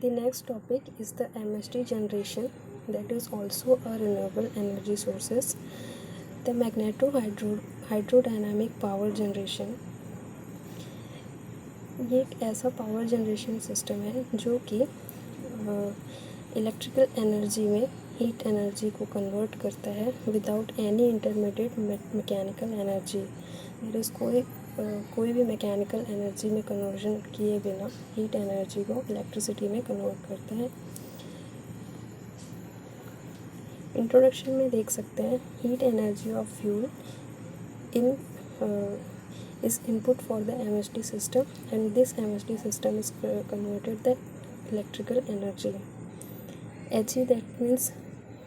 The next topic is the MST generation, that is also a renewable energy sources. The hydrodynamic power generation, ये एक ऐसा power generation system है जो कि electrical energy में heat energy को convert करता है without any intermediate mechanical energy. There is कोई भी मैकेनिकल एनर्जी में कन्वर्जन किए बिना हीट एनर्जी को इलेक्ट्रिसिटी में कन्वर्ट करता है। इंट्रोडक्शन में देख सकते हैं, heat energy of fuel in is input for the MST system, and this MST system is converted the electrical energy. HE, that means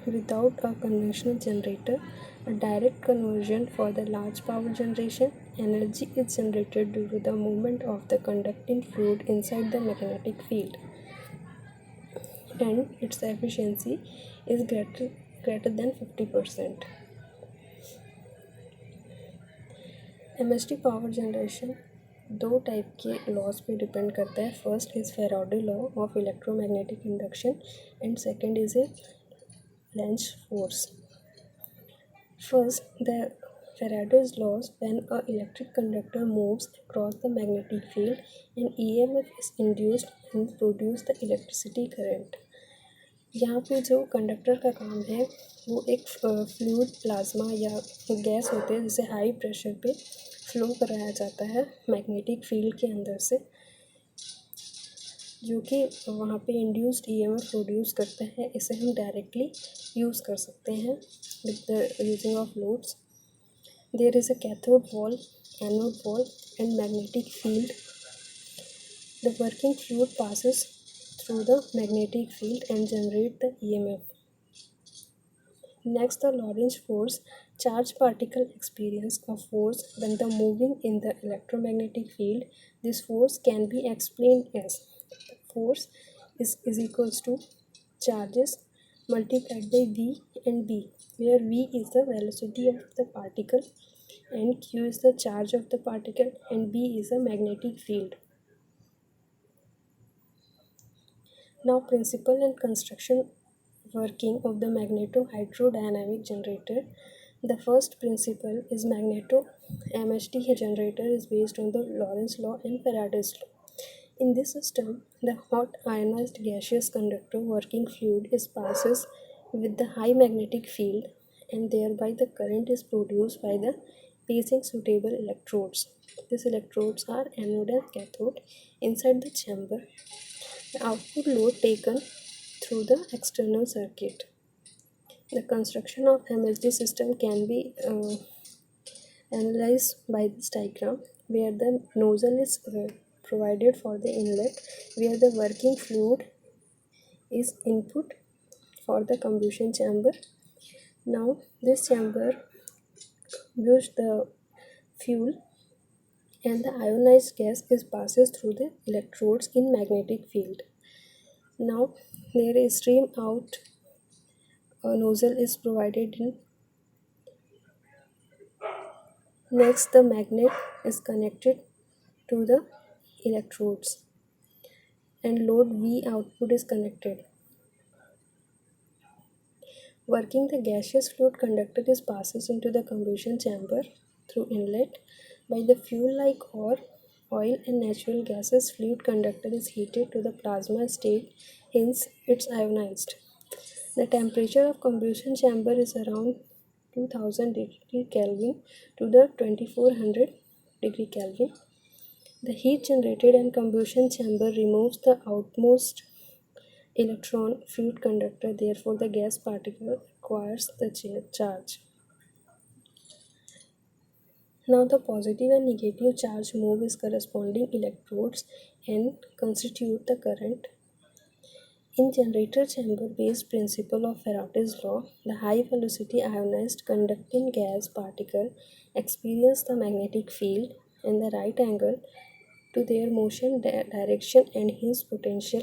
without a conventional generator, a direct conversion for the large power generation. Energy is generated due to the movement of the conducting fluid inside the magnetic field, and its efficiency is greater than 50%. MST power generation दो type के laws पे depend करता है। First is Faraday law of electromagnetic induction and second is a length force. First, the Faraday's laws, when a electric conductor moves across the magnetic field, an EMF is induced and produce the electricity current. यहाँ पे जो conductor का काम है वो एक fluid plasma या gas होते हैं जिसे हाई प्रेशर पे फ्लो कराया जाता है मैग्नेटिक फील्ड के अंदर से, जो कि वहाँ पे इंड्यूस्ड ईएमएफ प्रोड्यूस करता है। इसे हम डायरेक्टली यूज़ कर सकते हैं with the using of loads. There is a cathode wall, anode wall and magnetic field. The working fluid passes through the magnetic field and generate the EMF. Next, the Lorentz force. Charged particle experience a force when the moving in the electromagnetic field. This force can be explained as force is equals to charges multiplied by V and B, where V is the velocity of the particle and Q is the charge of the particle and B is the magnetic field. Now, principle and construction working of the magneto-hydrodynamic generator. The first principle is MST generator is based on the Lorentz law and Faraday's law. In this system, the hot ionized gaseous conductor working fluid is passes with the high magnetic field, and thereby the current is produced by the placing suitable electrodes. These electrodes are anode and cathode inside the chamber. The output load taken through the external circuit. The construction of MSD system can be analyzed by this diagram, where the nozzle is provided for the inlet, where the working fluid is input for the combustion chamber. Now this chamber combutes the fuel, and the ionized gas is passes through the electrodes in magnetic field. Now there is stream out, a nozzle is provided in. Next, the magnet is connected to the electrodes and load V output is connected. Working the gaseous fluid conductor is passes into the combustion chamber through inlet. By the fuel-like or oil and natural gases, fluid conductor is heated to the plasma state, hence it's ionized. The temperature of combustion chamber is around 2000 degree Kelvin to the 2400 degree Kelvin. The heat generated in combustion chamber removes the outmost electron fluid conductor, therefore the gas particle acquires the charge. Now the positive and negative charge move its corresponding electrodes and constitute the current. In generator chamber based principle of Faraday's law, the high velocity ionized conducting gas particle experience the magnetic field and the right angle to their motion direction, and hence potential,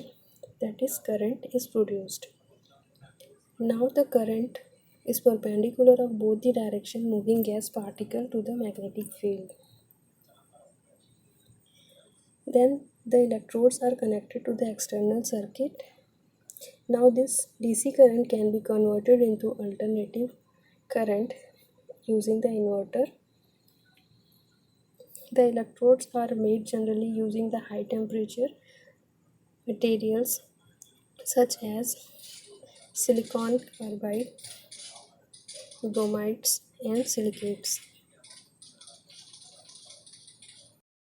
that is current, is produced. Now the current is perpendicular of both the direction moving gas particle to the magnetic field. Then The electrodes are connected to the external circuit. Now this DC current can be converted into alternative current using the inverter. The electrodes are made generally using the high temperature materials such as silicon carbide, bromides, and silicates.